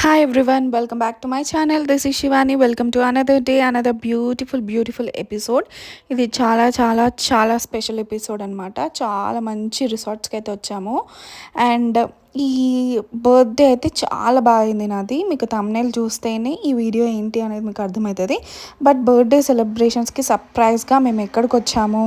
Hi everyone, welcome back to my channel. This is Shivani. Welcome to another day, another beautiful episode. ఇది చాలా special episode అనమాట. చాలా మంచి రిసార్ట్స్కి అయితే వచ్చాము. అండ్ ఈ బర్త్డే అయితే చాలా బాగుంది నాది. మీకు thumbnail చూస్తేనే ఈ వీడియో ఏంటి అనేది మీకు అర్థమవుతుంది. బట్ బర్త్డే సెలబ్రేషన్స్కి సర్ప్రైజ్గా మేము ఎక్కడికి వచ్చాము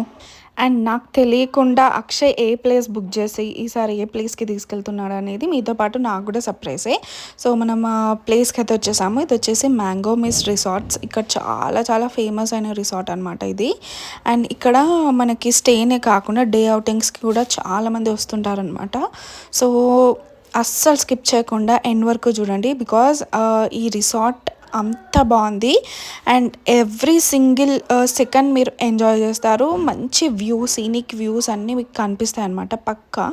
అండ్ నాకు తెలియకుండా అక్షయ్ ఏ ప్లేస్ బుక్ చేసి ఈసారి ఏ ప్లేస్కి తీసుకెళ్తున్నాడు అనేది మీతో పాటు నాకు కూడా సర్ప్రైజే. సో మనం ఆ ప్లేస్కి అయితే వచ్చేసాము. ఇది వచ్చేసి మ్యాంగో మిస్ రిసార్ట్స్. ఇక్కడ చాలా ఫేమస్ అయిన రిసార్ట్ అనమాట ఇది. అండ్ ఇక్కడ మనకి స్టేనే కాకుండా డే అవుటింగ్స్కి కూడా చాలామంది వస్తుంటారనమాట. సో అస్సలు స్కిప్ చేయకుండా ఎండ్ వరకు చూడండి. బికాజ్ ఈ రిసార్ట్ అంత బాగుంది అండ్ ఎవ్రీ సింగిల్ సెకండ్ మీరు ఎంజాయ్ చేస్తారు. మంచి సీనిక్ వ్యూస్ అన్నీ మీకు కనిపిస్తాయి అన్నమాట పక్కా.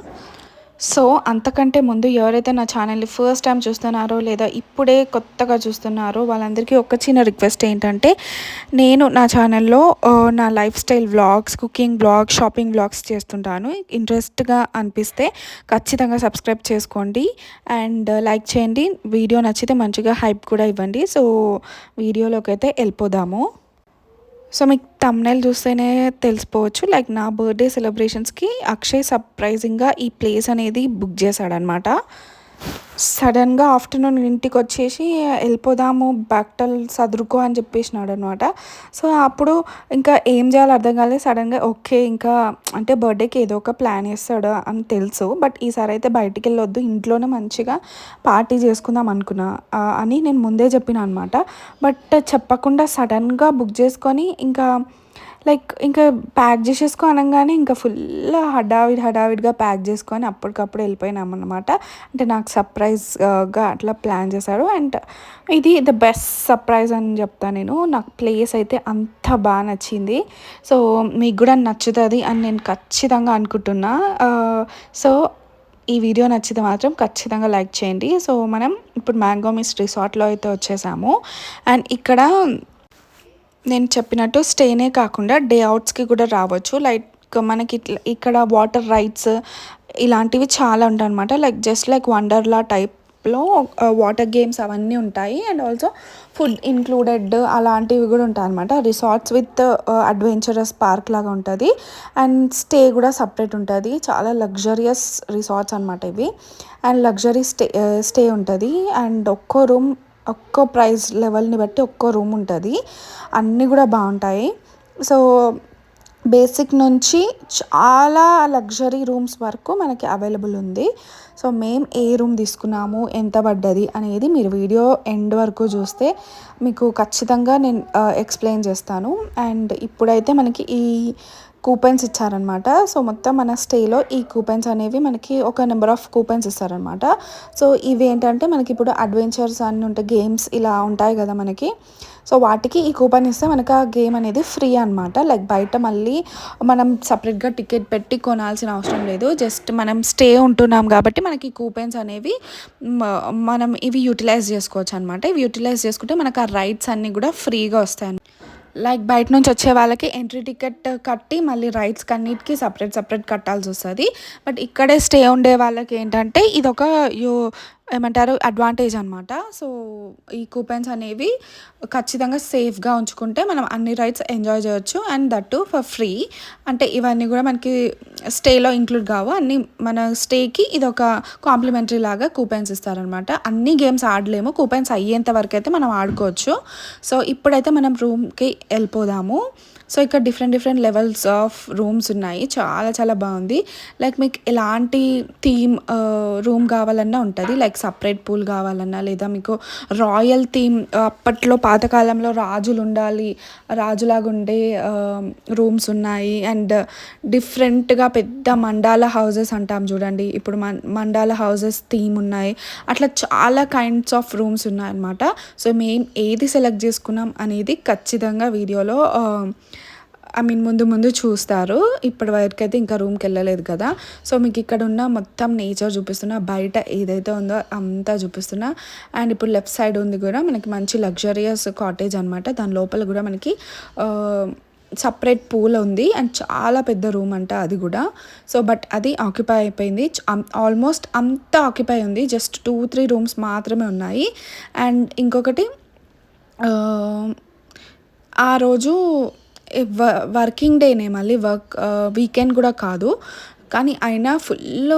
సో అంతకంటే ముందు ఎవరైతే నా ఛానల్ని ఫస్ట్ టైం చూస్తున్నారో లేదా ఇప్పుడే కొత్తగా చూస్తున్నారో వాళ్ళందరికీ ఒక చిన్న రిక్వెస్ట్ ఏంటంటే, నేను నా ఛానల్లో నా life style vlogs, cooking vlogs, shopping vlogs చేస్తుంటాను. ఇంట్రెస్ట్గా అనిపిస్తే ఖచ్చితంగా సబ్స్క్రైబ్ చేసుకోండి అండ్ లైక్ చేయండి. వీడియో నచ్చితే మంచిగా హైప్ కూడా ఇవ్వండి. సో వీడియోలోకి అయితే వెళ్ళిపోదాము. సో మీకు thumbnail చూస్తేనే తెలిసిపోవచ్చు, లైక్ నా బర్త్డే సెలబ్రేషన్స్కి అక్షయ్ సర్ప్రైజింగ్గా ఈ ప్లేస్ అనేది బుక్ చేశాడనమాట. సడన్గా ఆఫ్టర్నూన్ ఇంటికి వచ్చేసి వెళ్ళిపోదాము బట్టలు సదురుకో అని చెప్పేసినాడు అనమాట. సో అప్పుడు ఇంకా ఏం చేయాలో అర్థం కాలేదు. సడన్గా ఓకే ఇంకా అంటే బర్త్డేకి ఏదో ఒక ప్లాన్ చేస్తాడు అని తెలుసు. బట్ ఈసారి అయితే బయటికి వెళ్ళొద్దు, ఇంట్లోనే మంచిగా పార్టీ చేసుకుందాం అనుకున్నా అని నేను ముందే చెప్పిన అనమాట. బట్ చెప్పకుండా సడన్గా బుక్ చేసుకొని ఇంకా ప్యాక్ చేసేసుకో అనగానే ఇంకా ఫుల్ హడావిడిగా ప్యాక్ చేసుకొని అప్పటికప్పుడు వెళ్ళిపోయినాం అనమాట. అంటే నాకు సర్ప్రైజ్గా అట్లా ప్లాన్ చేశారు. అండ్ ఇది ద బెస్ట్ సర్ప్రైజ్ అని చెప్తాను నేను. నాకు ప్లేస్ అయితే అంత బాగా నచ్చింది. సో మీకు కూడా నచ్చుతుంది అని నేను ఖచ్చితంగా అనుకుంటున్నా. సో ఈ వీడియో నచ్చితే మాత్రం ఖచ్చితంగా లైక్ చేయండి. సో మనం ఇప్పుడు మ్యాంగో మిస్ రిసార్ట్లో అయితే వచ్చేసాము. అండ్ ఇక్కడ నేను చెప్పినట్టు స్టేనే కాకుండా డే అవుట్స్కి కూడా రావచ్చు. లైక్ మనకి ఇక్కడ వాటర్ రైడ్స్ ఇలాంటివి చాలా ఉంటాయి అనమాట. లైక్ వండర్లా టైప్లో వాటర్ గేమ్స్ అవన్నీ ఉంటాయి. అండ్ ఆల్సో ఫుడ్ ఇంక్లూడెడ్ అలాంటివి కూడా ఉంటాయి అనమాట. రిసార్ట్స్ విత్ అడ్వెంచరస్ పార్క్ లాగా ఉంటుంది. అండ్ స్టే కూడా సపరేట్ ఉంటుంది. చాలా లగ్జరియస్ రిసార్ట్స్ అనమాట ఇవి. అండ్ లగ్జరీ స్టే ఉంటుంది. అండ్ ఒక్కో ప్రైస్ లెవెల్ని బట్టి ఒక్కో రూమ్ ఉంటుంది. అన్నీ కూడా బాగుంటాయి. సో బేసిక్ నుంచి చాలా లగ్జరీ రూమ్స్ వరకు మనకి అవైలబుల్ ఉంది. సో మేము ఏ రూమ్ తీసుకున్నాము, ఎంత పడ్డది అనేది మీరు వీడియో ఎండ్ వరకు చూస్తే మీకు ఖచ్చితంగా నేను ఎక్స్ప్లెయిన్ చేస్తాను. అండ్ ఇప్పుడైతే మనకి ఈ కూపన్స్ ఇచ్చారనమాట. సో మొత్తం మన స్టేలో ఈ కూపన్స్ అనేవి మనకి ఒక నెంబర్ ఆఫ్ కూపన్స్ ఇస్తారనమాట. సో ఇవి ఏంటంటే మనకి ఇప్పుడు అడ్వెంచర్స్ అన్నీ ఉంటాయి, గేమ్స్ ఇలా ఉంటాయి కదా మనకి. సో వాటికి ఈ కూపన్ ఇస్తే మనకు ఆ గేమ్ అనేది ఫ్రీ అనమాట. లైక్ బయట మళ్ళీ మనం సపరేట్గా టికెట్ పెట్టి కొనాల్సిన అవసరం లేదు. జస్ట్ మనం స్టే ఉంటున్నాం కాబట్టి మనకి కూపన్స్ అనేవి మనం ఇవి యూటిలైజ్ చేసుకోవచ్చు అనమాట. ఇవి యూటిలైజ్ చేసుకుంటే మనకు ఆ రైడ్స్ అన్నీ కూడా ఫ్రీగా వస్తాయి. లైక్ బయట నుంచి వచ్చే వాళ్ళకి ఎంట్రీ టికెట్ కట్టి మళ్ళీ రైడ్స్కి అన్నిటికీ సపరేట్ కట్టాల్సి వస్తుంది. బట్ ఇక్కడే స్టే ఉండే వాళ్ళకి ఏంటంటే ఇదొక ఏమంటారు అడ్వాంటేజ్ అనమాట. సో ఈ కూపన్స్ అనేవి ఖచ్చితంగా సేఫ్గా ఉంచుకుంటే మనం అన్ని రైడ్స్ ఎంజాయ్ చేయొచ్చు. And that for free. అంటే ఇవన్నీ కూడా మనకి స్టేలో ఇంక్లూడ్ కావు. అన్నీ మన స్టేకి ఇది ఒక కాంప్లిమెంటరీ లాగా కూపన్స్ ఇస్తారనమాట. అన్ని గేమ్స్ ఆడలేము, కూపన్స్ అయ్యేంత వరకు అయితే మనం ఆడుకోవచ్చు. సో ఇప్పుడైతే మనం రూమ్కి వెళ్ళిపోదాము. సో ఇక్కడ డిఫరెంట్ లెవెల్స్ ఆఫ్ రూమ్స్ ఉన్నాయి. చాలా బాగుంది. లైక్ మీకు ఎలాంటి థీమ్ రూమ్ కావాలన్నా ఉంటుంది. లైక్ సపరేట్ పూల్ కావాలన్నా, లేదా మీకు రాయల్ థీమ్ అప్పట్లో పాతకాలంలో రాజులు ఉండాలి, రాజులాగా ఉండే రూమ్స్ ఉన్నాయి. అండ్ డిఫరెంట్గా పెద్ద మండాల హౌజెస్ అంటాం చూడండి, ఇప్పుడు మండాల హౌజెస్ థీమ్ ఉన్నాయి. అట్లా చాలా కైండ్స్ ఆఫ్ రూమ్స్ ఉన్నాయి అన్నమాట. సో మేము ఏది సెలెక్ట్ చేసుకున్నాం అనేది ఖచ్చితంగా వీడియోలో ముందు చూస్తారు. ఇప్పటి వరకు అయితే ఇంకా రూమ్కి వెళ్ళలేదు కదా. సో మీకు ఇక్కడ ఉన్న మొత్తం నేచర్ చూపిస్తున్నా, బయట ఏదైతే ఉందో అంతా చూపిస్తున్నా. అండ్ ఇప్పుడు లెఫ్ట్ సైడ్ ఉంది కూడా మనకి మంచి లగ్జరియస్ కాటేజ్ అనమాట. దాని లోపల కూడా మనకి సపరేట్ పూల్ ఉంది అండ్ చాలా పెద్ద రూమ్ అంట అది కూడా. సో బట్ అది ఆక్యుపై అయిపోయింది, ఆల్మోస్ట్ అంతా ఆక్యుపై ఉంది, జస్ట్ 2-3 రూమ్స్ మాత్రమే ఉన్నాయి. అండ్ ఇంకొకటి ఆ రోజు వర్కింగ్ డేనే, మళ్ళీ వీకెండ్ కూడా కాదు, కానీ అయినా ఫుల్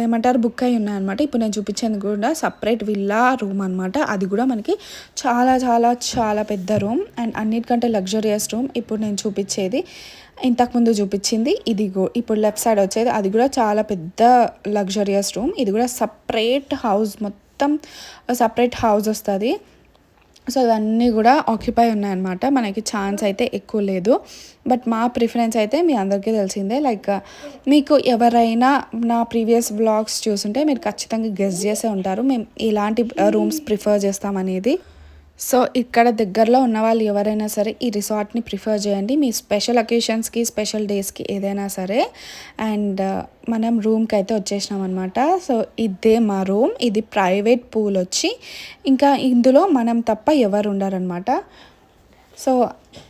ఏమంటారు బుక్ అయి ఉన్నాయన్నమాట. ఇప్పుడు నేను చూపించేది కూడా సపరేట్ విల్లా రూమ్ అనమాట. అది కూడా మనకి చాలా చాలా చాలా పెద్ద రూమ్ అండ్ అన్నిటికంటే లగ్జరియస్ రూమ్. ఇప్పుడు నేను చూపించేది, ఇంతకుముందు చూపించింది ఇదిగో ఇప్పుడు లెఫ్ట్ సైడ్ వచ్చేది, అది కూడా చాలా పెద్ద లగ్జరియస్ రూమ్. ఇది కూడా సపరేట్ హౌస్, మొత్తం సపరేట్ హౌస్ వస్తుంది. సో ఇవన్నీ కూడా ఆక్యుపై ఉన్నాయన్నమాట. మనకి ఛాన్స్ అయితే ఎక్కువ లేదు, బట్ మా ప్రిఫరెన్స్ అయితే మీ అందరికీ తెలిసిందే. లైక్ మీకు ఎవరైనా నా ప్రీవియస్ వ్లాగ్స్ చూస్తుంటే మీరు ఖచ్చితంగా గెస్ చేసే ఉంటారు మేము ఇలాంటి రూమ్స్ ప్రిఫర్ చేస్తామనేది. సో ఇక్కడ దగ్గరలో ఉన్న వాళ్ళు ఎవరైనా సరే ఈ రిసార్ట్ని ప్రిఫర్ చేయండి, మీ స్పెషల్ అకేషన్స్కి, స్పెషల్ డేస్కి ఏదైనా సరే. అండ్ మనం రూమ్కి అయితే వచ్చేసినాం అనమాట. సో ఇదే మా రూమ్, ఇది ప్రైవేట్ పూల్ వచ్చి, ఇంకా ఇందులో మనం తప్ప ఎవరు ఉండరనమాట. సో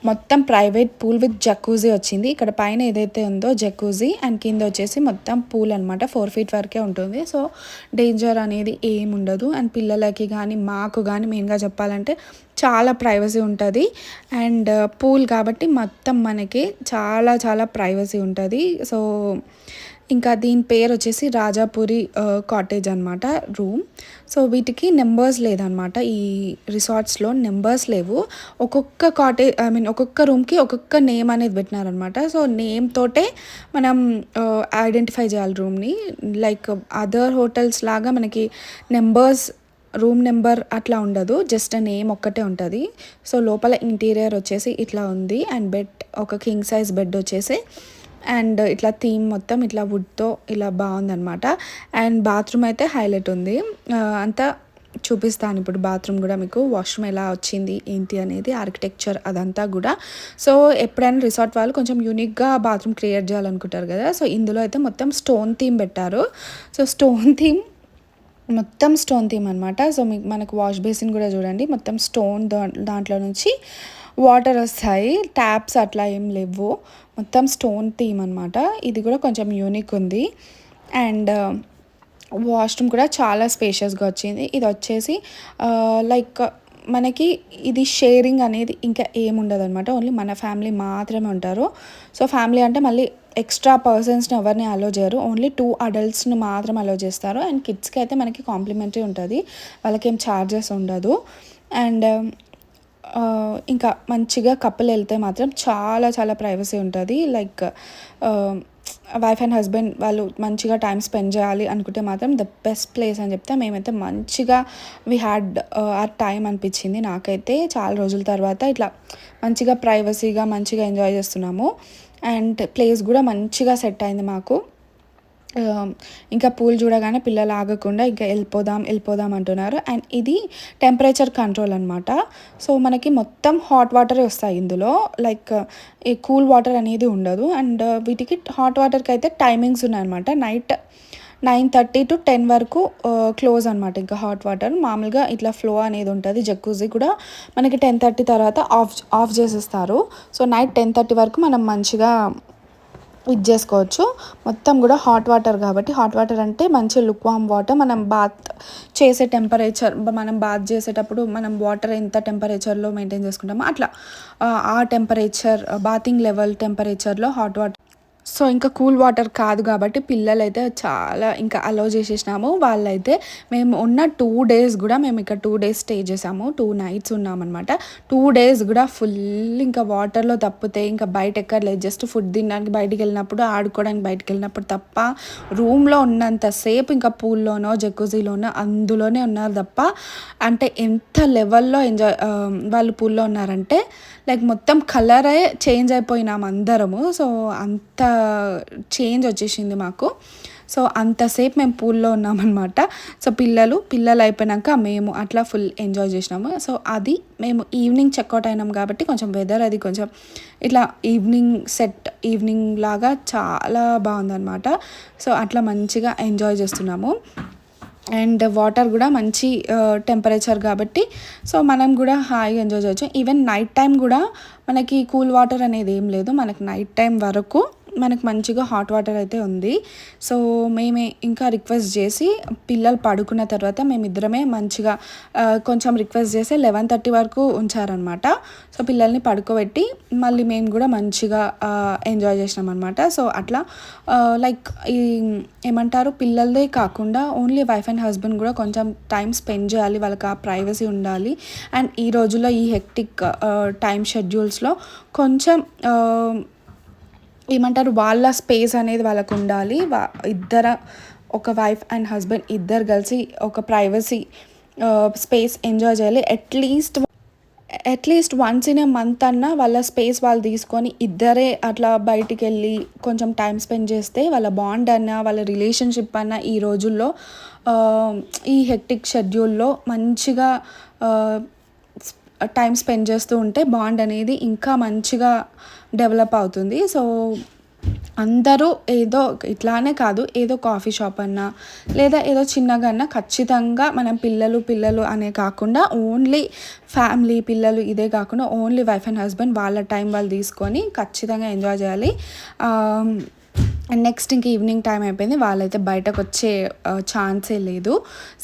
మొత్తం ప్రైవేట్ పూల్ విత్ జకూజీ వచ్చింది. ఇక్కడ పైన ఏదైతే ఉందో జకూజీ అండ్ కింద వచ్చేసి మొత్తం పూల్ అనమాట. 4 feet వరకే ఉంటుంది. సో డేంజర్ అనేది ఏమి ఉండదు. అండ్ పిల్లలకి కానీ మాకు కానీ మెయిన్గా చెప్పాలంటే చాలా ప్రైవసీ ఉంటుంది. అండ్ పూల్ కాబట్టి మొత్తం మనకి చాలా చాలా ప్రైవసీ ఉంటుంది. సో ఇంకా దీని పేరు వచ్చేసి రాజాపురి కాటేజ్ అనమాట రూమ్. సో వీటికి నెంబర్స్ లేదనమాట, ఈ రిసార్ట్స్లో నెంబర్స్ లేవు. ఒక్కొక్క కాటేజ్ ఒక్కొక్క రూమ్కి ఒక్కొక్క నేమ్ అనేది పెట్టినారనమాట. సో నేమ్ తోటే మనం ఐడెంటిఫై చేయాలి రూమ్ని. లైక్ అదర్ హోటల్స్ లాగా మనకి నెంబర్స్, రూమ్ నెంబర్ అట్లా ఉండదు, జస్ట్ నేమ్ ఒక్కటే ఉంటుంది. సో లోపల ఇంటీరియర్ వచ్చేసి ఇట్లా ఉంది. అండ్ బెడ్, ఒక కింగ్ సైజ్ బెడ్ వచ్చేసి, అండ్ ఇట్లా థీమ్ మొత్తం ఇట్లా వుడ్తో ఇలా బాగుందనమాట. అండ్ బాత్రూమ్ అయితే హైలైట్ ఉంది. అంతా చూపిస్తాను ఇప్పుడు. బాత్రూమ్ కూడా మీకు వాష్రూమ్ ఎలా వచ్చింది ఏంటి అనేది, ఆర్కిటెక్చర్ అదంతా కూడా. సో ఎప్పుడైనా రిసార్ట్ వాళ్ళు కొంచెం యూనిక్గా బాత్రూమ్ క్రియేట్ చేయాలనుకుంటారు కదా. సో ఇందులో అయితే మొత్తం స్టోన్ థీమ్ పెట్టారు. సో స్టోన్ థీమ్, మొత్తం స్టోన్ థీమ్ అనమాట. సో మీకు మనకు వాష్ బేసిన్ కూడా చూడండి, మొత్తం స్టోన్, దాంట్లో నుంచి వాటర్ వస్తాయి, ట్యాప్స్ అట్లా ఏం లేవు, మొత్తం స్టోన్ థీమ్ అనమాట. ఇది కూడా కొంచెం యూనిక్ ఉంది. అండ్ వాష్రూమ్ కూడా చాలా స్పేషియస్గా వచ్చింది. ఇది వచ్చేసి లైక్ మనకి ఇది షేరింగ్ అనేది ఇంకా ఏముండదు అనమాట, ఓన్లీ మన ఫ్యామిలీ మాత్రమే ఉంటారు. సో ఫ్యామిలీ అంటే మళ్ళీ ఎక్స్ట్రా పర్సన్స్ని ఎవరిని అలో చేయరు, ఓన్లీ 2 adultsని మాత్రం అలో చేస్తారు. అండ్ కిడ్స్కి అయితే మనకి కాంప్లిమెంటరీ ఉంటుంది, వాళ్ళకి ఏం ఛార్జెస్ ఉండదు. అండ్ ఇంకా మంచిగా కపుల్ వెళ్తే మాత్రం చాలా చాలా ప్రైవసీ ఉంటుంది. లైక్ వైఫ్ అండ్ హస్బెండ్ వాళ్ళు మంచిగా టైం స్పెండ్ చేయాలి అనుకుంటే మాత్రం ద బెస్ట్ ప్లేస్ అని చెప్తే. మేమైతే మంచిగా వీ హ్యాడ్ ఆ టైం అనిపించింది నాకైతే. చాలా రోజుల తర్వాత ఇట్లా మంచిగా ప్రైవసీగా మంచిగా ఎంజాయ్ చేస్తున్నాము. అండ్ ప్లేస్ కూడా మంచిగా సెట్ అయింది మాకు. ఇంకా పూల్ చూడగానే పిల్లలు ఆగకుండా ఇంకా వెళ్ళిపోదాం అంటున్నారు. అండ్ ఇది టెంపరేచర్ కంట్రోల్ అనమాట. సో మనకి మొత్తం హాట్ వాటరే వస్తాయి ఇందులో, లైక్ ఈ కూల్ వాటర్ అనేది ఉండదు. అండ్ వీటికి హాట్ వాటర్కి అయితే టైమింగ్స్ ఉన్నాయన్నమాట. నైట్ 9:30 to 10 వరకు క్లోజ్ అనమాట. ఇంకా హాట్ వాటర్ మామూలుగా ఇట్లా ఫ్లో అనేది ఉంటుంది. జక్కూజీ కూడా మనకి 10:30 తర్వాత ఆఫ్ చేసేస్తారు. సో నైట్ 10:30 వరకు మనం మంచిగా ఇది చేసుకోవచ్చు. మొత్తం కూడా హాట్ వాటర్ కాబట్టి, హాట్ వాటర్ అంటే మంచి లుక్వామ్ వాటర్. మనం బాత్ చేసే టెంపరేచర్, మనం బాత్ చేసేటప్పుడు మనం వాటర్ ఎంత టెంపరేచర్లో మెయింటైన్ చేసుకుంటామో అట్లా ఆ టెంపరేచర్, బాతింగ్ లెవెల్ టెంపరేచర్లో హాట్ వాటర్. సో ఇంకా కూల్ వాటర్ కాదు కాబట్టి పిల్లలైతే చాలా ఇంకా అలో చేసేసినాము. వాళ్ళైతే మేము ఉన్న 2 days కూడా మేము ఇక్కడ 2 days స్టే చేసాము, 2 nights ఉన్నామన్నమాట. 2 days కూడా ఫుల్ ఇంకా వాటర్లో తప్పితే ఇంకా బయట ఎక్కడ లేదు. జస్ట్ ఫుడ్ తినడానికి బయటికి వెళ్ళినప్పుడు, ఆడుకోవడానికి బయటికి వెళ్ళినప్పుడు తప్ప రూమ్లో ఉన్నంతసేపు ఇంకా పూల్లోనో జకూజీలోనో అందులోనే ఉన్నారు తప్ప. అంటే ఎంత లెవెల్లో ఎంజాయ్ వాళ్ళు పూల్లో ఉన్నారంటే లైక్ మొత్తం కలరే చేంజ్ అయిపోయినాము అందరము. సో అంత చేంజ్ వచ్చేసింది మాకు. సో అంతసేపు మేము పూల్లో ఉన్నామన్నమాట. సో పిల్లలు అయిపోయినాక మేము అట్లా ఫుల్ ఎంజాయ్ చేసినాము. సో అది మేము ఈవినింగ్ చెక్అవుట్ అయినాం కాబట్టి కొంచెం వెదర్ అది కొంచెం ఇట్లా ఈవినింగ్ లాగా చాలా బాగుందన్నమాట. సో అట్లా మంచిగా ఎంజాయ్ చేస్తున్నాము. అండ్ వాటర్ కూడా మంచి టెంపరేచర్ కాబట్టి సో మనం కూడా హాయిగా ఎంజాయ్ చేయొచ్చు. ఈవెన్ నైట్ టైం కూడా మనకి కూల్ వాటర్ అనేది ఏం లేదు, మనకి నైట్ టైం వరకు మనకు మంచిగా హాట్ వాటర్ అయితే ఉంది. సో మేమే ఇంకా రిక్వెస్ట్ చేసి పిల్లలు పడుకున్న తర్వాత మేమిద్దరమే మంచిగా కొంచెం రిక్వెస్ట్ చేసి 11:30 వరకు ఉంచారనమాట. సో పిల్లల్ని పడుకోబెట్టి మళ్ళీ మేము కూడా మంచిగా ఎంజాయ్ చేసినాం అనమాట. సో అట్లా లైక్ ఈ ఏమంటారు, పిల్లలదే కాకుండా ఓన్లీ వైఫ్ అండ్ హస్బెండ్ కూడా కొంచెం టైం స్పెండ్ చేయాలి, వాళ్ళకి ఆ ప్రైవసీ ఉండాలి. అండ్ ఈ రోజుల్లో ఈ హెక్టిక్ టైం షెడ్యూల్స్లో కొంచెం ఏమంటారు, వాళ్ళ స్పేస్ అనేది వాళ్ళకు ఉండాలి. ఇద్దరు, ఒక వైఫ్ అండ్ హస్బెండ్ ఇద్దరు కలిసి ఒక ప్రైవసీ స్పేస్ ఎంజాయ్ చేయాలి. At least once in a month అన్నా వాళ్ళ స్పేస్ వాళ్ళు తీసుకొని ఇద్దరే అట్లా బయటికి వెళ్ళి కొంచెం టైం స్పెండ్ చేస్తే వాళ్ళ బాండ్ అన్న వాళ్ళ రిలేషన్షిప్ అన్న ఈ రోజుల్లో ఈ హెక్టిక్ షెడ్యూల్లో మంచిగా టైం స్పెండ్ చేస్తూ ఉంటే బాండ్ అనేది ఇంకా మంచిగా డెవలప్ అవుతుంది. సో అందరూ ఏదో ఇట్లానే కాదు, ఏదో కాఫీ షాప్ అన్నా లేదా ఏదో చిన్నగా అన్నా ఖచ్చితంగా మనం పిల్లలు అనే కాకుండా ఓన్లీ ఫ్యామిలీ పిల్లలు ఇదే కాకుండా ఓన్లీ వైఫ్ అండ్ హస్బెండ్ వాళ్ళ టైం వాళ్ళు తీసుకొని ఖచ్చితంగా ఎంజాయ్ చేయాలి. అండ్ నెక్స్ట్ ఇంక ఈవినింగ్ టైం అయిపోయింది, వాళ్ళైతే బయటకు వచ్చే ఛాన్సే లేదు.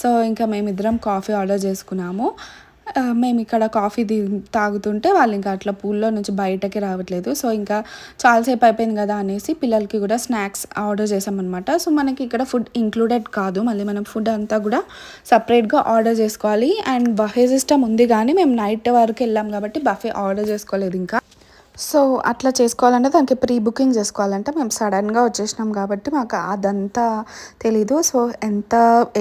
సో ఇంకా మేమిద్దరం కాఫీ ఆర్డర్ చేసుకున్నాము. మేము ఇక్కడ కాఫీ తాగుతుంటే వాళ్ళు ఇంకా అట్లా పూల్లో నుంచి బయటకి రావట్లేదు. సో ఇంకా చాలాసేపు అయిపోయింది కదా అనేసి పిల్లలకి కూడా స్నాక్స్ ఆర్డర్ చేసామన్నమాట. సో మనకి ఇక్కడ ఫుడ్ ఇంక్లూడెడ్ కాదు, మళ్ళీ మనం ఫుడ్ అంతా కూడా సపరేట్గా ఆర్డర్ చేసుకోవాలి. అండ్ బఫే సిస్టమ్ ఉంది కానీ మేము నైట్ వరకు వెళ్ళాం కాబట్టి బఫే ఆర్డర్ చేసుకోలేదు ఇంకా. సో అట్లా చేసుకోవాలంటే దానికి ప్రీ బుకింగ్ చేసుకోవాలంటే మేము సడన్గా వచ్చేసినాం కాబట్టి మాకు అదంతా తెలీదు. సో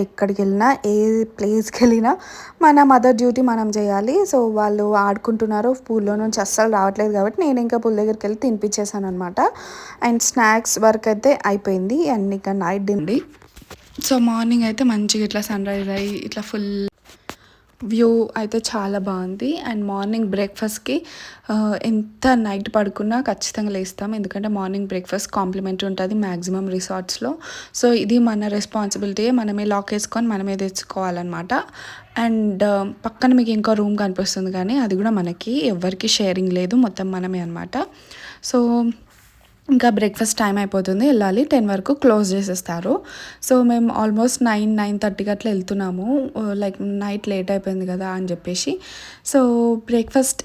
ఎక్కడికి వెళ్ళినా ఏ ప్లేస్కి వెళ్ళినా మన మదర్ డ్యూటీ మనం చేయాలి. సో వాళ్ళు ఆడుకుంటున్నారు, పూల్లో నుంచి అస్సలు రావట్లేదు కాబట్టి నేను ఇంకా పూల్ దగ్గరికి వెళ్ళి తినిపించేసాను అనమాట. అండ్ స్నాక్స్ వర్క్ అయితే అయిపోయింది. అండ్ ఇంకా నైట్ డిన్నర్. సో మార్నింగ్ అయితే మంచిగా ఇట్లా సన్ రైజ్ అయ్యి ఇట్లా ఫుల్ వ్యూ అయితే చాలా బాగుంది. అండ్ మార్నింగ్ బ్రేక్ఫాస్ట్కి ఎంత నైట్ పడుకున్నా ఖచ్చితంగా లేస్తాం, ఎందుకంటే మార్నింగ్ బ్రేక్ఫాస్ట్ కాంప్లిమెంటరీ ఉంటుంది మ్యాక్సిమం రిసార్ట్స్లో. సో ఇది మన రెస్పాన్సిబిలిటీ, మనమే లాక్ వేసుకొని మనమే తెచ్చుకోవాలన్నమాట. అండ్ పక్కన మీకు ఇంకో రూమ్ కనిపిస్తుంది కానీ అది కూడా మనకి ఎవరికి షేరింగ్ లేదు, మొత్తం మనమే అనమాట. సో ఇంకా బ్రేక్ఫాస్ట్ టైం అయిపోతుంది, వెళ్ళాలి, 10 వరకు క్లోజ్ చేసేస్తారు. సో మేము ఆల్మోస్ట్ 9-9:30 అట్లా వెళ్తున్నాము, లైక్ నైట్ లేట్ అయిపోయింది కదా అని చెప్పేసి. సో బ్రేక్ఫాస్ట్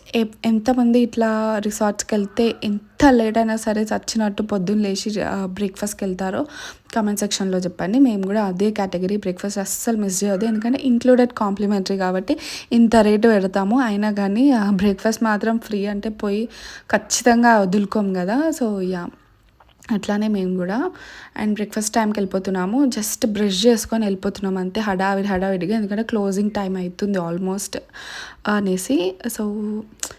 ఎంతమంది ఇట్లా రిసార్ట్స్కి వెళ్తే ఎంత లేట్ అయినా సరే చచ్చినట్టు పొద్దున్న లేచి బ్రేక్ఫాస్ట్కి వెళ్తారో కామెంట్ సెక్షన్లో చెప్పండి. మేము కూడా అదే కేటగిరీ, బ్రేక్ఫాస్ట్ అస్సలు మిస్ చేయదు, ఎందుకంటే ఇంక్లూడెడ్ కాంప్లిమెంటరీ కాబట్టి ఇంత రేటు పెడతాము. అయినా కానీ బ్రేక్ఫాస్ట్ మాత్రం ఫ్రీ అంటే పోయి ఖచ్చితంగా వదులుకోము కదా. సో అట్లానే మేము కూడా అండ్ బ్రేక్ఫాస్ట్ టైంకి వెళ్ళిపోతున్నాము, జస్ట్ బ్రష్ చేసుకొని వెళ్ళిపోతున్నాము అంతే, హడావిడిగా, ఎందుకంటే క్లోజింగ్ టైం అవుతుంది ఆల్మోస్ట్ అనేసి. సో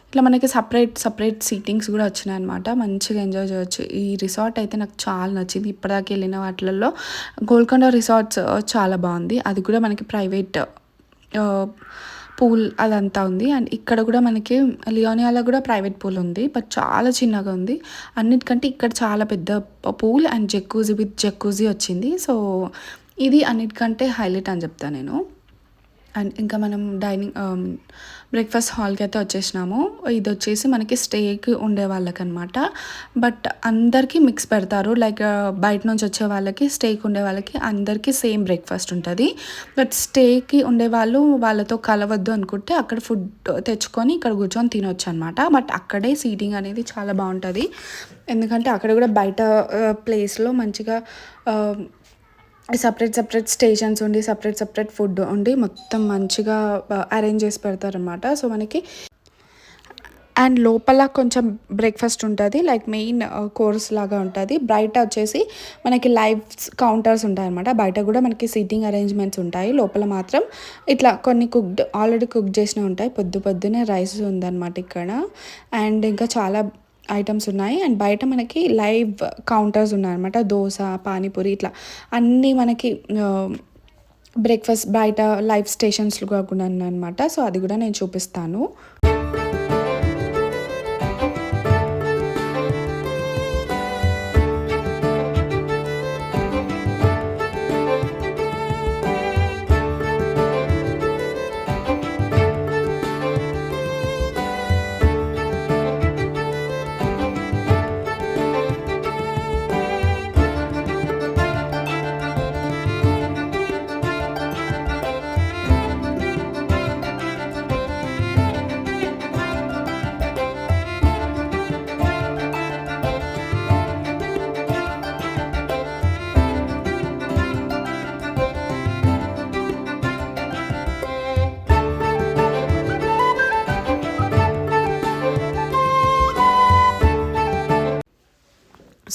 ఇట్లా మనకి సపరేట్ సీటింగ్స్ కూడా వచ్చినాయి అనమాట, మంచిగా ఎంజాయ్ చేయొచ్చు. ఈ రిసార్ట్ అయితే నాకు చాలా నచ్చింది, ఇప్పటిదాకా వెళ్ళిన వాటిలలో గోల్కొండ రిసార్ట్స్ చాలా బాగుంది, అది కూడా మనకి ప్రైవేట్ పూల్ అదంతా ఉంది. అండ్ ఇక్కడ కూడా మనకి లియోనియాలో కూడా ప్రైవేట్ పూల్ ఉంది, బట్ చాలా చిన్నగా ఉంది. అన్నిటికంటే ఇక్కడ చాలా పెద్ద పూల్ అండ్ జక్కూజీ వచ్చింది. సో ఇది అన్నిటికంటే హైలైట్ అని చెప్తాను నేను. అండ్ ఇంకా మనం బ్రేక్ఫాస్ట్ హాల్కి అయితే వచ్చేసినాము. ఇది వచ్చేసి మనకి స్టేకి ఉండే వాళ్ళకనమాట, బట్ అందరికీ మిక్స్ పెడతారు, లైక్ బయట నుంచి వచ్చే వాళ్ళకి, స్టేకి ఉండే వాళ్ళకి అందరికీ సేమ్ బ్రేక్ఫాస్ట్ ఉంటుంది. బట్ స్టేకి ఉండే వాళ్ళు వాళ్ళతో కలవద్దు అనుకుంటే అక్కడ ఫుడ్ తెచ్చుకొని ఇక్కడ కూర్చొని తినొచ్చు అనమాట. బట్ అక్కడే సీటింగ్ అనేది చాలా బాగుంటుంది, ఎందుకంటే అక్కడ కూడా బయట ప్లేస్లో మంచిగా సపరేట్ స్టేషన్స్ ఉండి సపరేట్ ఫుడ్ ఉండి మొత్తం మంచిగా అరేంజ్ చేసి పెడతారనమాట. సో మనకి అండ్ లోపల కొంచెం బ్రేక్ఫాస్ట్ ఉంటుంది, లైక్ మెయిన్ కోర్స్ లాగా ఉంటుంది. బయట వచ్చేసి మనకి లైవ్ కౌంటర్స్ ఉంటాయి అనమాట, బయట కూడా మనకి సీటింగ్ అరేంజ్మెంట్స్ ఉంటాయి. లోపల మాత్రం ఇట్లా కొన్ని ఆల్రెడీ కుక్ చేసినవి ఉంటాయి. పొద్దునే రైస్ ఉందన్నమాట ఇక్కడ, అండ్ ఇంకా చాలా ఐటమ్స్ ఉన్నాయి. అండ్ బయట మనకి లైవ్ కౌంటర్స్ ఉన్నాయన్నమాట, దోశ, పానీపూరి ఇట్లా అన్నీ మనకి బ్రేక్ఫాస్ట్ బయట లైవ్ స్టేషన్స్లో కూడా ఉన్నాయన్నమాట. సో అది కూడా నేను చూపిస్తాను.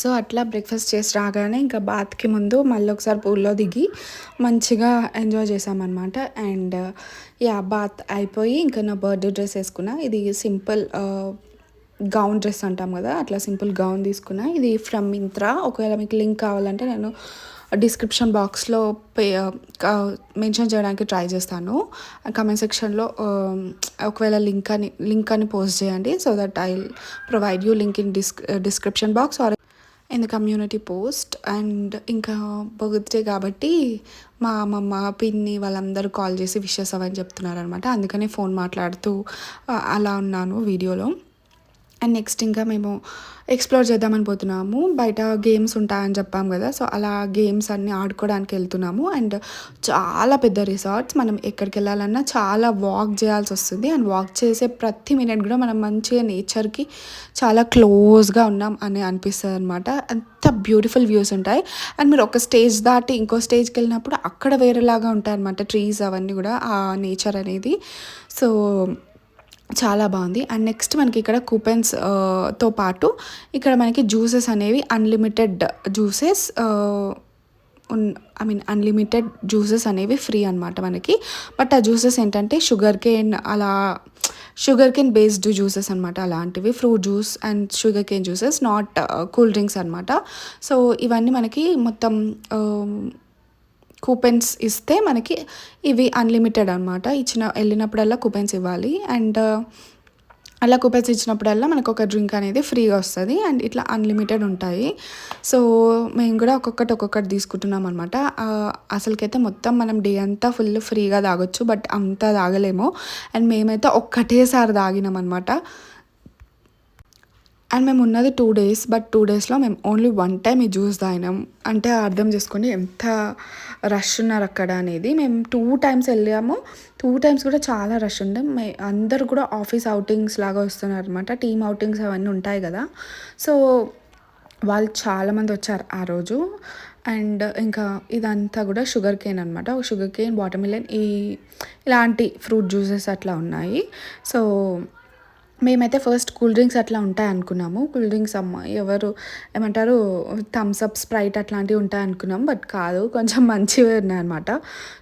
సో అట్లా బ్రేక్ఫాస్ట్ చేసి రాగానే ఇంకా బాత్కి ముందు మళ్ళీ ఒకసారి పూల్లో దిగి మంచిగా ఎంజాయ్ చేసామన్నమాట. అండ్ బాత్ అయిపోయి ఇంకా నా బర్త్డే డ్రెస్ వేసుకున్నా. ఇది సింపుల్ గౌన్ డ్రెస్ అంటాం కదా, అట్లా సింపుల్ గౌన్ తీసుకున్నా. ఇది ఫ్రమ్ మింత్రా. ఒకవేళ మీకు లింక్ కావాలంటే నేను డిస్క్రిప్షన్ బాక్స్లో మెన్షన్ చేయడానికి ట్రై చేస్తాను. కమెంట్ సెక్షన్లో ఒకవేళ లింక్ అని పోస్ట్ చేయండి. So that I will provide you link in description box or in the community post. And ఇంకా బర్త్డే కాబట్టి మా అమ్మమ్మ పిన్ని వాళ్ళందరూ కాల్ చేసి విషెస్ అవని చెప్తున్నారనమాట. అందుకనే ఫోన్ మాట్లాడుతూ అలా ఉన్నాను వీడియోలో. అండ్ నెక్స్ట్ ఇంకా మేము ఎక్స్ప్లోర్ చేద్దామని పోతున్నాము. బయట గేమ్స్ ఉంటాయని చెప్పాము కదా, సో అలా గేమ్స్ అన్నీ ఆడుకోవడానికి వెళ్తున్నాము. అండ్ చాలా పెద్ద రిసార్ట్స్, మనం ఎక్కడికి వెళ్ళాలన్నా చాలా వాక్ చేయాల్సి వస్తుంది. అండ్ వాక్ చేసే ప్రతి మినిట్ కూడా మనం మంచిగా నేచర్కి చాలా క్లోజ్గా ఉన్నాం అని అనిపిస్తుంది అనమాట. అంత బ్యూటిఫుల్ వ్యూస్ ఉంటాయి. అండ్ మీరు ఒక స్టేజ్ దాటి ఇంకో స్టేజ్కి వెళ్ళినప్పుడు అక్కడ వేరేలాగా ఉంటాయి అనమాట, ట్రీస్ అవన్నీ కూడా, ఆ నేచర్ అనేది. సో చాలా బాగుంది. అండ్ నెక్స్ట్ మనకి ఇక్కడ కూపెన్స్ తో పాటు ఇక్కడ మనకి జ్యూసెస్ అనేవి అన్లిమిటెడ్ జ్యూసెస్ అన్లిమిటెడ్ జ్యూసెస్ అనేవి ఫ్రీ అనమాట మనకి. బట్ ఆ జ్యూసెస్ ఏంటంటే షుగర్ కేన్ బేస్డ్ జ్యూసెస్ అనమాట. అలాంటివి fruit juice and sugar cane juices, not cool drinks అనమాట. సో ఇవన్నీ మనకి మొత్తం కూపెన్స్ ఇస్తే మనకి ఇవి అన్లిమిటెడ్ అనమాట. వెళ్ళినప్పుడల్లా కూపెన్స్ ఇవ్వాలి. అండ్ అలా కూపెన్స్ ఇచ్చినప్పుడల్లా మనకు ఒక డ్రింక్ అనేది ఫ్రీగా వస్తుంది. అండ్ ఇట్లా అన్లిమిటెడ్ ఉంటాయి. సో మేము కూడా ఒక్కొక్కటి తీసుకుంటున్నాం అనమాట. అసలుకైతే మొత్తం మనం డే అంతా ఫుల్ ఫ్రీగా తాగొచ్చు, బట్ అంతా తాగలేము. అండ్ మేమైతే ఒక్కటేసారి తాగినాం అనమాట. అండ్ మేము ఉన్నది 2 days, బట్ 2 daysలో మేము ఓన్లీ 1 time ఈ జ్యూస్ తాగినాం. అంటే అర్థం చేసుకోండి ఎంత రష్ ఉన్నారు అక్కడ అనేది. మేము 2 times వెళ్ళాము. 2 times కూడా చాలా రష్ ఉండే. అందరు కూడా ఆఫీస్ అవుటింగ్స్ లాగా వస్తున్నారు అనమాట. టీమ్ అవుటింగ్స్ అవన్నీ ఉంటాయి కదా, సో వాళ్ళు చాలామంది వచ్చారు ఆ రోజు. అండ్ ఇంకా ఇదంతా కూడా షుగర్ కేన్ అనమాట. షుగర్ కేన్, వాటర్ మిలన్, ఇలాంటి ఫ్రూట్ జ్యూసెస్ అట్లా ఉన్నాయి. సో మేమైతే ఫస్ట్ కూల్ డ్రింక్స్ అట్లా ఉంటాయి అనుకున్నాము. కూల్ డ్రింక్స్ ఎవరు ఏమంటారు, థమ్స్ అప్, స్ప్రైట్ అట్లాంటివి ఉంటాయి అనుకున్నాము. బట్ కాదు, కొంచెం మంచివే ఉన్నాయి అనమాట.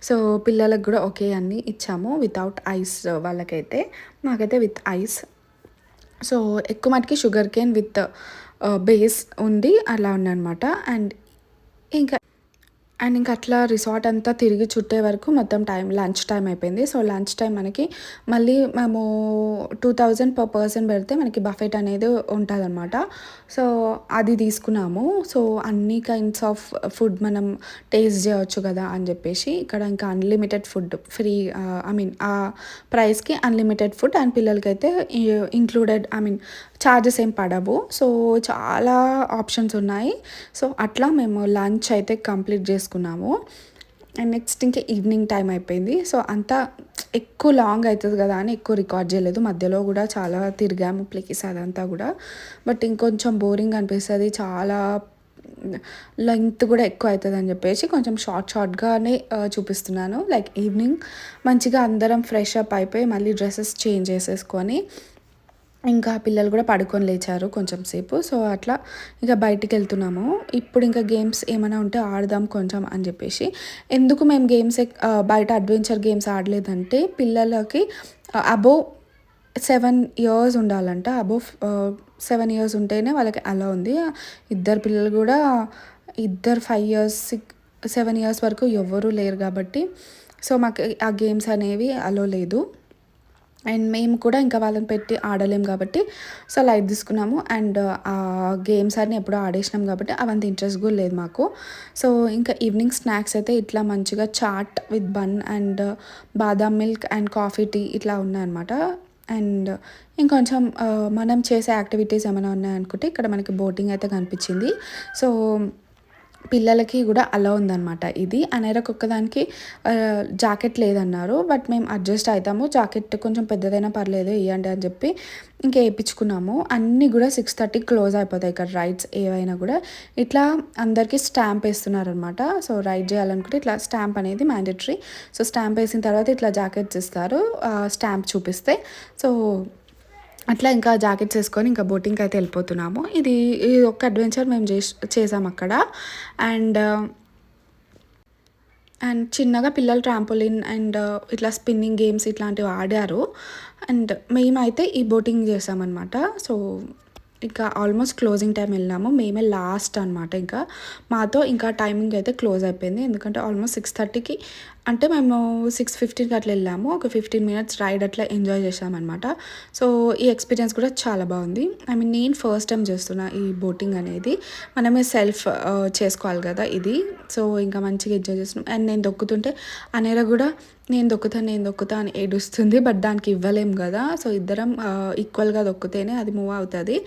సో పిల్లలకు కూడా ఓకే అన్నీ ఇచ్చాము, వితౌట్ ఐస్ వాళ్ళకైతే. మాకైతే విత్ ఐస్. సో ఎక్కువ మటుకి షుగర్ కేన్ విత్ బేస్ ఉంది, అలా ఉన్నాయన్నమాట. అండ్ ఇంకా అట్లా రిసార్ట్ అంతా తిరిగి చుట్టే వరకు మొత్తం లంచ్ టైం అయిపోయింది. సో లంచ్ టైం మనకి మళ్ళీ మేము 2000 per person పెడితే మనకి బఫెట్ అనేది ఉంటుంది అనమాట. సో అది తీసుకున్నాము. సో అన్ని కైండ్స్ ఆఫ్ ఫుడ్ మనం టేస్ట్ చేయవచ్చు కదా అని చెప్పేసి ఇక్కడ ఇంకా అన్లిమిటెడ్ ఫుడ్ ఫ్రీ, ఆ ప్రైస్కి అన్లిమిటెడ్ ఫుడ్. అండ్ పిల్లలకైతే ఇంక్లూడెడ్, ఛార్జెస్ ఏం పడవు. సో చాలా ఆప్షన్స్ ఉన్నాయి. సో అట్లా మేము లంచ్ అయితే కంప్లీట్ చేసుకున్నాము. అండ్ నెక్స్ట్ ఇంకా ఈవినింగ్ టైం అయిపోయింది. సో అంతా ఎక్కువ లాంగ్ అవుతుంది కదా అని ఎక్కువ రికార్డ్ చేయలేదు. మధ్యలో కూడా చాలా తిరిగాము ప్లేస్ అదంతా కూడా. బట్ ఇంకొంచెం బోరింగ్ అనిపిస్తుంది, చాలా లెంగ్త్ కూడా ఎక్కువ అవుతుంది అని చెప్పేసి కొంచెం షార్ట్గానే చూపిస్తున్నాను. లైక్ ఈవినింగ్ మంచిగా అందరం ఫ్రెష్ అప్ అయిపోయి మళ్ళీ డ్రెస్సెస్ చేంజ్ చేసేసుకొని ఇంకా పిల్లలు కూడా పడుకొని లేచారు కొంచెం సేపు. సో అట్లా ఇంకా బయటికి వెళ్తున్నాము. ఇప్పుడు ఇంకా గేమ్స్ ఏమైనా ఉంటే ఆడదాం కొంచెం అని చెప్పేసి. ఎందుకు మేము గేమ్స్ బయట అడ్వెంచర్ గేమ్స్ ఆడలేదంటే, పిల్లలకి అబోవ్ 7 years ఉండాలంట. అబోవ్ 7 years ఉంటేనే వాళ్ళకి అలా ఉంది. ఇద్దరు పిల్లలు కూడా 5 years 7 years వరకు ఎవరూ లేరు కాబట్టి సో మాకు ఆ గేమ్స్ అనేవి అలో లేదు. అండ్ మేము కూడా ఇంకా వాళ్ళని పెట్టి ఆడలేం కాబట్టి సో లైట్ తీసుకున్నాము. అండ్ ఆ గేమ్స్ అన్నీ ఎప్పుడో ఆడేసినాం కాబట్టి అవంత ఇంట్రెస్ట్ కూడా లేదు మాకు. సో ఇంకా ఈవినింగ్ స్నాక్స్ అయితే ఇట్లా మంచిగా chat with bun and badam milk and coffee tea ఇట్లా ఉన్నాయన్నమాట. అండ్ ఇంకొంచెం మనం చేసే యాక్టివిటీస్ ఏమైనా ఉన్నాయనుకుంటే ఇక్కడ మనకి బోటింగ్ అయితే కనిపించింది. సో పిల్లలకి కూడా అలా ఉందన్నమాట. ఇది అనేరకు ఒక్కదానికి జాకెట్ లేదన్నారు. బట్ మేము అడ్జస్ట్ అవుతాము, జాకెట్ కొంచెం పెద్దదైనా పర్లేదు ఇవ్వండి అని చెప్పి ఇంకా వేయించుకున్నాము. అన్నీ కూడా 6:30 క్లోజ్ అయిపోతాయి ఇక్కడ రైడ్స్ ఏవైనా కూడా. ఇట్లా అందరికీ స్టాంప్ వేస్తున్నారనమాట. సో రైడ్ చేయాలనుకుంటే ఇట్లా స్టాంప్ అనేది మ్యాండేటరీ. సో స్టాంప్ వేసిన తర్వాత ఇట్లా జాకెట్స్ ఇస్తారు స్టాంప్ చూపిస్తే. సో అట్లా ఇంకా జాకెట్స్ వేసుకొని ఇంకా బోటింగ్కి అయితే వెళ్ళిపోతున్నాము. ఇది ఈ ఒక్క అడ్వెంచర్ మేము చేసాం అక్కడ. అండ్ అండ్ చిన్నగా పిల్లలు ట్రాంపోలిన్ అండ్ ఇట్లా స్పిన్నింగ్ గేమ్స్ ఇట్లాంటివి ఆడారు. అండ్ మేమైతే ఈ బోటింగ్ చేసామన్నమాట. సో ఇంకా ఆల్మోస్ట్ క్లోజింగ్ టైం వెళ్ళాము. మేమే లాస్ట్ అనమాట. ఇంకా మాతో ఇంకా టైమింగ్ అయితే క్లోజ్ అయిపోయింది. ఎందుకంటే ఆల్మోస్ట్ 6:30కి అంటే మేము 6:15కి అట్లా వెళ్ళాము. ఒక 15 మినిట్స్ రైడ్ అట్లా ఎంజాయ్ చేసామన్నమాట. సో ఈ ఎక్స్పీరియన్స్ కూడా చాలా బాగుంది. ఐ మీన్ నేను ఫస్ట్ టైం చేస్తున్నా ఈ బోటింగ్ అనేది. మనమే సెల్ఫ్ చేసుకోవాలి కదా ఇది. సో ఇంకా మంచిగా ఎంజాయ్ చేస్తున్నాం. అండ్ నేను దొక్కుతుంటే అనేర కూడా నేను దొక్కుతా అని ఏడుస్తుంది. బట్ దానికి ఇవ్వలేం కదా. సో ఇద్దరం ఈక్వల్గా దొక్కుతేనే అది మూవ్ అవుతుంది.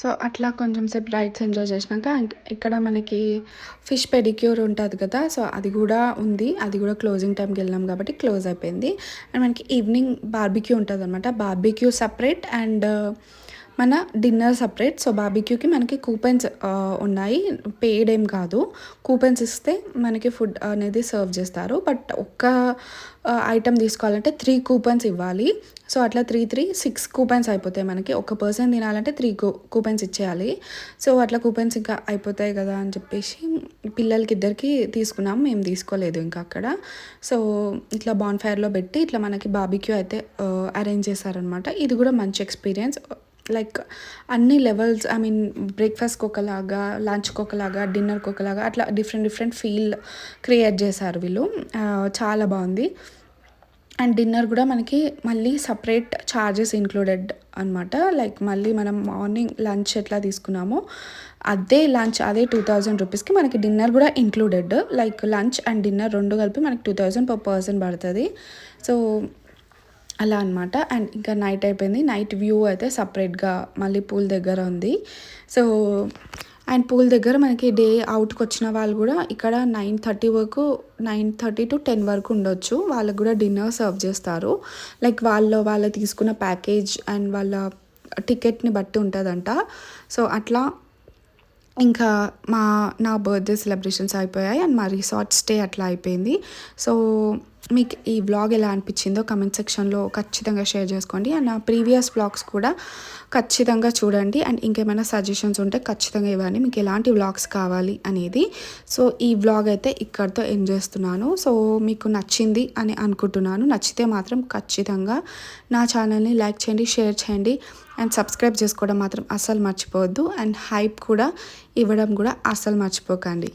సో అట్లా కొంచెం సేపు రైడ్స్ ఎంజాయ్ చేసినాక ఇక్కడ మనకి ఫిష్ పెడిక్యూర్ ఉంటుంది కదా. సో అది కూడా ఉంది. అది కూడా క్లోజింగ్ టైంకి వెళ్ళాం కాబట్టి క్లోజ్ అయిపోయింది. అండ్ మనకి ఈవినింగ్ బార్బిక్యూ ఉంటుంది అనమాట. బార్బిక్యూ సపరేట్ అండ్ మన డిన్నర్ సపరేట్. సో బార్బిక్యూకి మనకి కూపన్స్ ఉన్నాయి. పెయిడ్ ఏం కాదు. కూపన్స్ ఇస్తే మనకి ఫుడ్ అనేది సర్వ్ చేస్తారు. బట్ ఒక్క ఐటమ్ తీసుకోవాలంటే 3 కూపన్స్ ఇవ్వాలి. సో అట్లా 6 కూపన్స్ అయిపోతాయి మనకి. ఒక పర్సన్ తినాలంటే 3 కూపన్స్ ఇచ్చేయాలి. సో అట్లా కూపన్స్ ఇంకా అయిపోతాయి కదా అని చెప్పేసి పిల్లలకి ఇద్దరికి తీసుకున్నాం. మేము తీసుకోలేదు ఇంకా అక్కడ. సో ఇట్లా బాన్ఫైర్లో పెట్టి ఇట్లా మనకి బార్బిక్యూ అయితే అరేంజ్ చేశారనమాట. ఇది కూడా మంచి ఎక్స్పీరియన్స్. లైక్ అన్ని లెవెల్స్, ఐ మీన్ బ్రేక్ఫాస్ట్కి ఒకలాగా, లంచ్కి ఒకలాగా, డిన్నర్కి ఒకలాగా అట్లా డిఫరెంట్ ఫీల్ క్రియేట్ చేశారు వీళ్ళు. చాలా బాగుంది. అండ్ డిన్నర్ కూడా మనకి మళ్ళీ సపరేట్ ఛార్జెస్ ఇంక్లూడెడ్ అనమాట. లైక్ మళ్ళీ మనం మార్నింగ్ లంచ్ ఎట్లా తీసుకున్నామో అదే లంచ్ అదే 2000 రూపీస్కి మనకి డిన్నర్ కూడా included. Like lunch and dinner రెండు కలిపి మనకి 2000 per person పడుతుంది. సో అలా అనమాట. అండ్ ఇంకా నైట్ అయిపోయింది. నైట్ వ్యూ అయితే సపరేట్గా మళ్ళీ పూల్ దగ్గర ఉంది. సో అండ్ పూల్ దగ్గర మనకి డే అవుట్కి వచ్చిన వాళ్ళు కూడా ఇక్కడ 9:30 to 10 వరకు ఉండొచ్చు. వాళ్ళకు కూడా డిన్నర్ సర్వ్ చేస్తారు. లైక్ వాళ్ళు తీసుకున్న ప్యాకేజ్ అండ్ వాళ్ళ టికెట్ని బట్టి ఉంటుందంట. సో అట్లా ఇంకా నా బర్త్డే సెలబ్రేషన్స్ అయిపోయాయి అండ్ మా రిసార్ట్ స్టే అట్లా అయిపోయింది. సో మీకు ఈ వ్లాగ్ ఎలా అనిపించిందో కమెంట్ సెక్షన్లో ఖచ్చితంగా షేర్ చేసుకోండి. అండ్ నా ప్రీవియస్ వ్లాగ్స్ కూడా ఖచ్చితంగా చూడండి. అండ్ ఇంకేమైనా సజెషన్స్ ఉంటే ఖచ్చితంగా ఇవ్వండి, మీకు ఎలాంటి వ్లాగ్స్ కావాలి అనేది. సో ఈ వ్లాగ్ అయితే ఇక్కడితో ఎండ్ చేస్తున్నాను. సో మీకు నచ్చింది అని అనుకుంటున్నాను. నచ్చితే మాత్రం ఖచ్చితంగా నా ఛానల్ని లైక్ చేయండి, షేర్ చేయండి అండ్ సబ్స్క్రైబ్ చేసుకోవడం మాత్రం అస్సలు మర్చిపోవద్దు. అండ్ హైప్ కూడా ఇవ్వడం కూడా అస్సలు మర్చిపోకండి.